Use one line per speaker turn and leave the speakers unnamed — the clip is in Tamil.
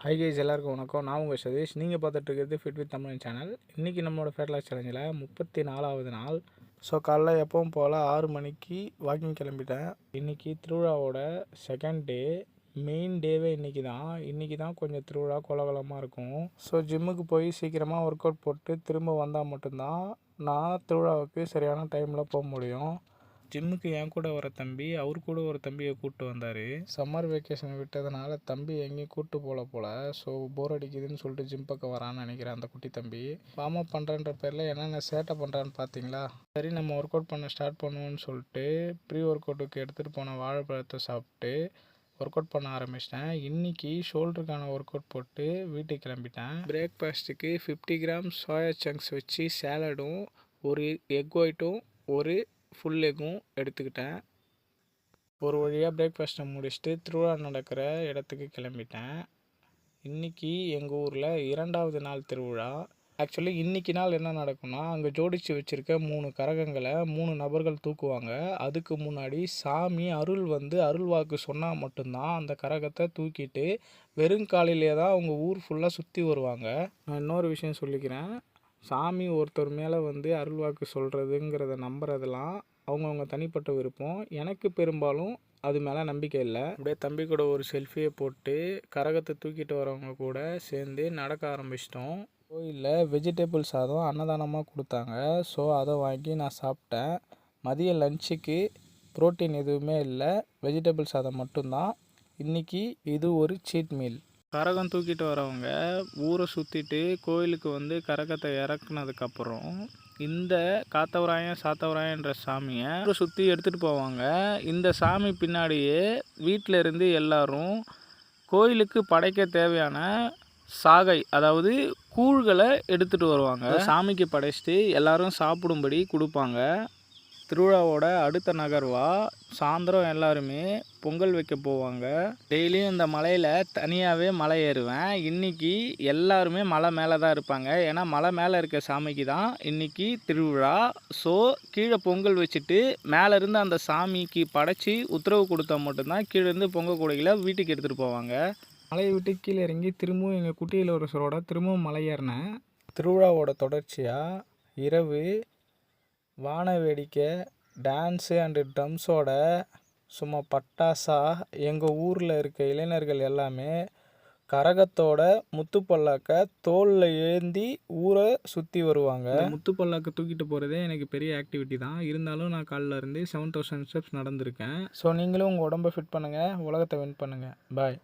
ஹை கைஸ், எல்லாருக்கும் வணக்கம். நான் உங்கள் சதீஷ். நீங்கள் பார்த்துட்டு இருக்கிறது ஃபிட் வித் தமிழ் சேனல். இன்றைக்கி நம்மளோட ஃபேட் லாஸ் சேலஞ்சில் 34வது நாள். ஸோ காலைல எப்பவும் போல் 6 மணிக்கு வாக்கிங் கிளம்பிட்டேன். இன்றைக்கி திருவிழாவோட செகண்ட் டே, மெயின் டேவே இன்றைக்கி தான் கொஞ்சம் திருவிழா கோலாகலமாக இருக்கும். ஸோ ஜிம்முக்கு போய் சீக்கிரமாக ஒர்க் அவுட் போட்டு திரும்ப வந்தால் மட்டும்தான் நான் திருவிழாவுக்கு சரியான டைமில் போக முடியும். ஜிம்முக்கு என் கூட வர தம்பி அவர் கூட ஒரு தம்பியை கூப்பிட்டு வந்தார். சம்மர் வெக்கேஷன் விட்டதுனால தம்பி எங்கேயும் கூப்பிட்டு போல. ஸோ போர் அடிக்குதுன்னு சொல்லிட்டு ஜிம் பக்கம் வரான்னு நினைக்கிறேன் அந்த குட்டி தம்பி. வார்ம் அப் பண்ணுறன்ற பேரில் என்னென்ன சேட்டை பண்ணுறான்னு பார்த்தீங்களா? சரி, நம்ம ஒர்க் அவுட் பண்ண ஸ்டார்ட் பண்ணுவோன்னு சொல்லிட்டு ப்ரீ ஒர்க் அவுட்டுக்கு எடுத்துகிட்டு போன வாழைப்பழத்தை சாப்பிட்டு ஒர்க் அவுட் பண்ண ஆரம்பிச்சிட்டேன். இன்றைக்கி ஷோல்டருக்கான ஒர்க் அவுட் போட்டு வீட்டுக்கு கிளம்பிட்டேன். பிரேக்ஃபாஸ்ட்டுக்கு 50 கிராம் சோயா சங்க்ஸ் வச்சு சேலடும், ஒரு எக் ஒயிட்டும், ஒரு ஃபுல் எக்கும் எடுத்துக்கிட்டேன். ஒரு வழியாக பிரேக்ஃபாஸ்ட்டை முடிச்சுட்டு திருவிழா நடக்கிற இடத்துக்கு கிளம்பிட்டேன். இன்றைக்கி எங்கள் ஊரில் 2வது நாள் திருவிழா. ஆக்சுவலி இன்றைக்கி நாள் என்ன நடக்கும்னா, அங்கே ஜோடித்து வச்சுருக்க 3 கரகங்களை 3 நபர்கள் தூக்குவாங்க. அதுக்கு முன்னாடி சாமி அருள்வாக்கு சொன்னால் மட்டும்தான் அந்த கரகத்தை தூக்கிட்டு வெறுங்காலிலே தான் அவங்க ஊர் ஃபுல்லாக சுற்றி வருவாங்க. நான் இன்னொரு விஷயம் சொல்லிக்கிறேன். சாமி ஒருத்தர் மேலே அருள்வாக்கு சொல்கிறதுங்கிறத நம்புறதெல்லாம் அவங்கவுங்க தனிப்பட்ட விருப்பம். எனக்கு பெரும்பாலும் அது மேலே நம்பிக்கை இல்லை. அப்படியே தம்பி கூட ஒரு செல்ஃபியை போட்டு கரகத்தை தூக்கிட்டு வரவங்க கூட சேர்ந்து நடக்க ஆரம்பிச்சிட்டோம். கோயிலில் வெஜிடபிள் சாதம் அன்னதானமாக கொடுத்தாங்க. ஸோ அதை வாங்கி நான் சாப்பிட்டேன். மதிய லஞ்சுக்கு ப்ரோட்டீன் எதுவுமே இல்லை, வெஜிடபிள் சாதம் மட்டும்தான். இன்றைக்கி இது ஒரு சீட் மீல். கரகம் தூக்கிட்டு வரவங்க ஊரை சுற்றிட்டு கோயிலுக்கு கரகத்தை இறக்குனதுக்கப்புறம் இந்த காத்தவராயன் சாத்தவராயன்ற சாமியை ஊரை சுற்றி எடுத்துகிட்டு போவாங்க. இந்த சாமி பின்னாடியே வீட்டில் இருந்து எல்லாரும் கோயிலுக்கு படைக்க தேவையான சாகை, அதாவது கூழ்களை எடுத்துகிட்டு வருவாங்க. சாமிக்கு படைச்சிட்டு எல்லாரும் சாப்பிடும்படி கொடுப்பாங்க. திருவிழாவோட அடுத்த நகர்வாக சாயந்தரம் எல்லாருமே பொங்கல் வைக்க போவாங்க. டெய்லியும் இந்த மலையில் தனியாகவே மலை ஏறுவேன். இன்றைக்கி எல்லாருமே மலை மேலே தான் இருப்பாங்க. ஏன்னா மலை மேலே இருக்க சாமிக்கு தான் இன்றைக்கி திருவிழா. ஸோ கீழே பொங்கல் வச்சுட்டு மேலேருந்து அந்த சாமிக்கு படைச்சி உத்தரவு கொடுத்தா மட்டும்தான் கீழேருந்து பொங்கல் கூடைகளை வீட்டுக்கு எடுத்துகிட்டு போவாங்க. மலையை விட்டு கீழே இறங்கி திரும்பவும் எங்கள் குட்டியில் ஒரு சரோட திரும்பவும் மலை ஏறினேன். திருவிழாவோட தொடர்ச்சியாக இரவு வான வேடிக்கை, டான்ஸு அண்டு ட்ரம்ஸோட சும்மா பட்டாசாக எங்கள் ஊரில் இருக்க இளைஞர்கள் எல்லாமே கரகத்தோட முத்துப்பல்லாக்க தோளில் ஏந்தி ஊரை சுற்றி வருவாங்க. முத்துப்பல்லாக்க தூக்கிட்டு போகிறதே எனக்கு பெரிய ஆக்டிவிட்டி தான். இருந்தாலும் நான் காலைல இருந்து 7000 ஸ்டெப்ஸ் நடந்திருக்கேன். ஸோ நீங்களும் உங்கள் உடம்பை ஃபிட் பண்ணுங்கள், உலகத்தை வின் பண்ணுங்கள். பாய்.